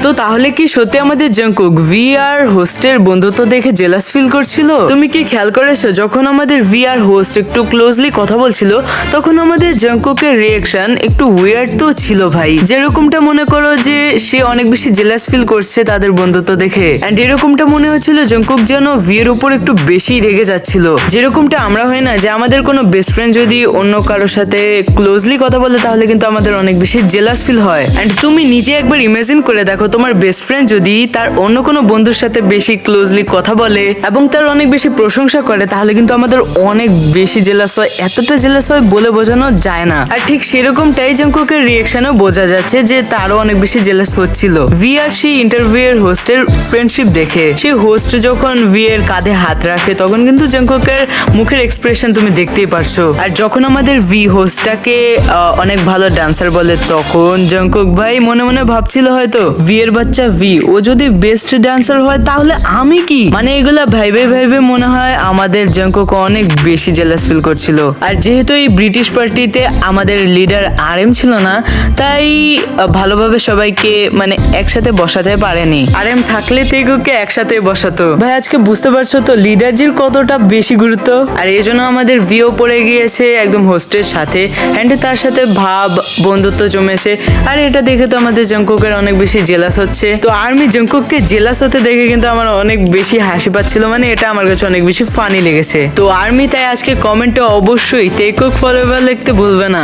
তো তাহলে কি সত্যি আমাদের জাংকুক ভি আর হোস্টের বন্ধুত্ব দেখে জেলাস ফিল করছিল? তুমি কি খেয়াল করেছো যখন আমাদের ভি আর হোস্ট একটু ক্লোজলি কথা বলছিল তখন আমাদের জাংকুকের রিয়াকশন একটু উইয়ার্ড তো ছিল ভাই। যেরকমটা মনে করো যে সে অনেক বেশি জেলাস ফিল করছে তাদের বন্ধুত্ব দেখে, এন্ড এরকমটা মনে হচ্ছিল জাংকুক যেন ভি এর উপর একটু বেশি রেগে যাচ্ছিল। যেরকমটা আমরা হয় না যে আমাদের কোনো বেস্ট ফ্রেন্ড যদি অন্য কারোর সাথে ক্লোজলি কথা বলে তাহলে কিন্তু আমাদের অনেক বেশি জেলাস ফিল হয়। এন্ড তুমি নিজে একবার ইমাজিন করে দেখো তোমার বেস্ট ফ্রেন্ড যদি তার অন্য কোনো বন্ধুর সাথে বেশি ক্লোজলি কথা বলে এবং তার অনেক বেশি প্রশংসা করে তাহলে কিন্তু আমাদের অনেক বেশি জেলাস হয়, এতটা জেলাস হয় বলে বোঝানো যায় না। আর ঠিক সেরকমটাই জাংকুকের রিয়াকশনও বোঝা যাচ্ছে যে তারও অনেক বেশি জেলাস হচ্ছিল ভি আর সেই ইন্টারভিউ এর হোস্টের ফ্রেন্ডশিপ দেখে। সেই হোস্ট যখন ভি এর কাঁধে হাত রাখে তখন কিন্তু জাংকুকের মুখের এক্সপ্রেশন তুমি দেখতেই পারছো। আর যখন আমাদের ভি হোস্টটাকে অনেক ভালো ডান্সার বলে তখন জাংকুক ভাই মনে মনে ভাবছিল হয়তো ভি এর বাচ্চা ভি ও যদি বেস্ট ডান্সার হয় তাহলে আমি কি, মানে এগুলা ভাইবে ভাইবে মনে হয় আমাদের জাংকুক অনেক বেশি জেলাস ফিল করছিল। আর যেহেতু এই ব্রিটিশ পার্টিতে আমাদের লিডার আর এম ছিল না তাই ভালোভাবে সবাইকে মানে একসাথে বসাতে পারেনি। আর এম থাকলে তেগুকে একসাথে বসাতো। ভাই আজকে বুঝতে পারছো তো লিডারজির কতটা বেশি গুরুত্ব। আর এই জন্য আমাদের ভিও পড়ে গিয়েছে একদম হোস্টের সাথে, অ্যান্ড তার সাথে ভাব বন্ধুত্ব জমেছে। আর এটা দেখে তো আমাদের জাংকুকের অনেক বেশি জেলাস হচ্ছে। তো আর্মি জাংকুককে জেলাস হতে দেখে কিন্তু আমার অনেক বেশি হাসি পাচ্ছিল, মানে এটা আমার কাছে অনেক বেশি ফানি লেগেছে। তো আর্মি তাই আজকে কমেন্টে অবশ্যই টেক কুক ফরএভার লিখতে ভুলবে না।